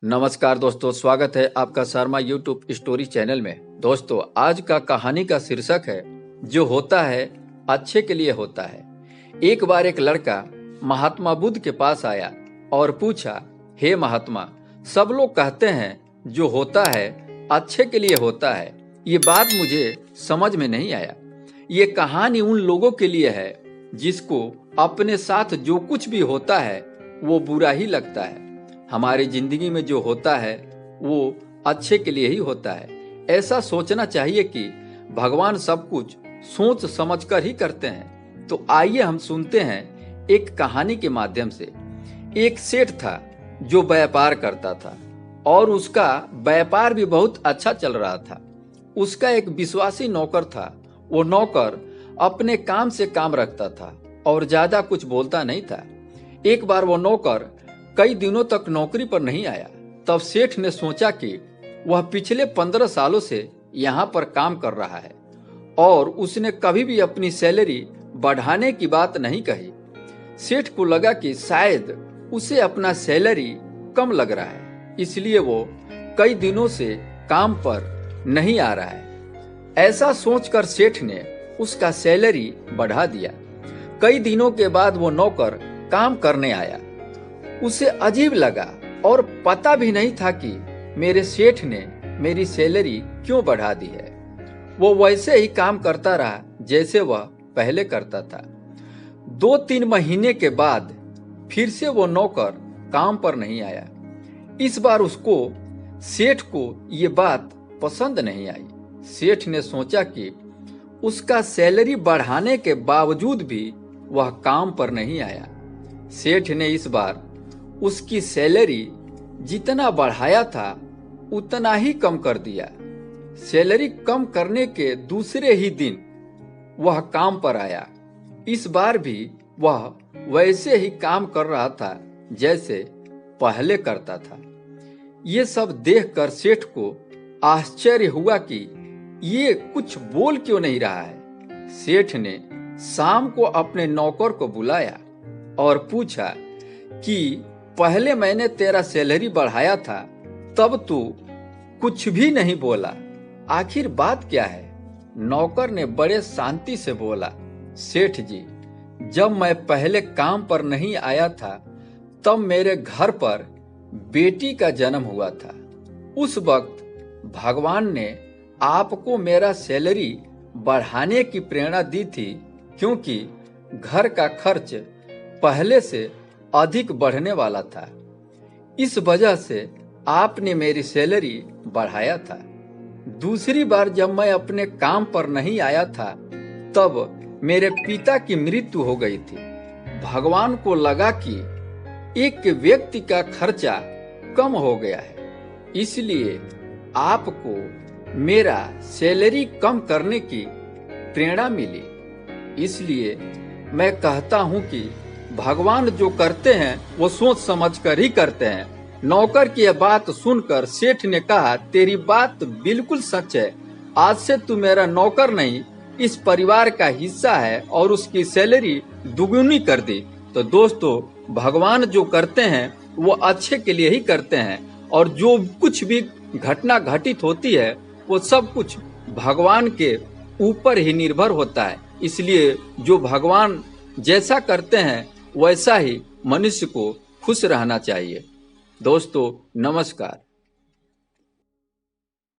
नमस्कार दोस्तों, स्वागत है आपका शर्मा यूट्यूब स्टोरी चैनल में। दोस्तों, आज का कहानी का शीर्षक है जो होता है अच्छे के लिए होता है। एक बार एक लड़का महात्मा बुद्ध के पास आया और पूछा, हे महात्मा, सब लोग कहते हैं जो होता है अच्छे के लिए होता है। ये बात मुझे समझ में नहीं आया। ये कहानी उन लोगों के लिए है जिसको अपने साथ जो कुछ भी होता है वो बुरा ही लगता है। हमारी जिंदगी में जो होता है वो अच्छे के लिए ही होता है। ऐसा सोचना चाहिए कि भगवान सब कुछ सोच समझकर ही करते हैं। तो आइए हम सुनते हैं एक कहानी के माध्यम से। एक सेठ था जो व्यापार करता था और उसका व्यापार भी बहुत अच्छा चल रहा था। उसका एक विश्वासी नौकर था। वो नौकर अपने काम से काम रखता था और ज्यादा कुछ बोलता नहीं था। एक बार वो नौकर कई दिनों तक नौकरी पर नहीं आया। तब सेठ ने सोचा कि वह पिछले 15 सालों से यहाँ पर काम कर रहा है और उसने कभी भी अपनी सैलरी बढ़ाने की बात नहीं कही। सेठ को लगा कि शायद उसे अपना सैलरी कम लग रहा है, इसलिए वो कई दिनों से काम पर नहीं आ रहा है। ऐसा सोचकर सेठ ने उसका सैलरी बढ़ा दिया। कई दिनों के बाद वो नौकर काम करने आया। उसे अजीब लगा और पता भी नहीं था कि मेरे सेठ ने मेरी सैलरी क्यों बढ़ा दी है। वो वैसे ही काम करता रहा जैसे वह पहले करता था। 2-3 महीने के बाद फिर से वो नौकर काम पर नहीं आया। इस बार उसको सेठ को ये बात पसंद नहीं आई। सेठ ने सोचा कि उसका सैलरी बढ़ाने के बावजूद भी वह काम पर नहीं आया। सेठ ने इस बार उसकी सैलरी जितना बढ़ाया था उतना ही कम कर दिया। सैलरी कम करने के दूसरे ही दिन वह काम पर आया। इस बार भी वह वैसे ही काम कर रहा था जैसे पहले करता था। ये सब देखकर सेठ को आश्चर्य हुआ कि ये कुछ बोल क्यों नहीं रहा है। सेठ ने शाम को अपने नौकर को बुलाया और पूछा कि पहले मैंने तेरा सैलरी बढ़ाया था, तब तू कुछ भी नहीं बोला, आखिर बात क्या है? नौकर ने बड़े शांति से बोला, सेठ जी, जब मैं पहले काम पर नहीं आया था तब मेरे घर पर बेटी का जन्म हुआ था। उस वक्त भगवान ने आपको मेरा सैलरी बढ़ाने की प्रेरणा दी थी, क्योंकि घर का खर्च पहले से अधिक बढ़ने वाला था। इस वजह से आपने मेरी सैलरी बढ़ाया था। दूसरी बार जब मैं अपने काम पर नहीं आया था तब मेरे पिता की मृत्यु हो गई थी। भगवान को लगा कि एक व्यक्ति का खर्चा कम हो गया है, इसलिए आपको मेरा सैलरी कम करने की प्रेरणा मिली। इसलिए मैं कहता हूं कि भगवान जो करते हैं वो सोच समझ कर ही करते हैं। नौकर की यह बात सुनकर सेठ ने कहा, तेरी बात बिल्कुल सच है। आज से तू मेरा नौकर नहीं, इस परिवार का हिस्सा है और उसकी सैलरी दुगुनी कर दी। तो दोस्तों, भगवान जो करते हैं वो अच्छे के लिए ही करते हैं और जो कुछ भी घटना घटित होती है वो सब कुछ भगवान के ऊपर ही निर्भर होता है। इसलिए जो भगवान जैसा करते हैं वैसा ही मनुष्य को खुश रहना चाहिए। दोस्तों, नमस्कार।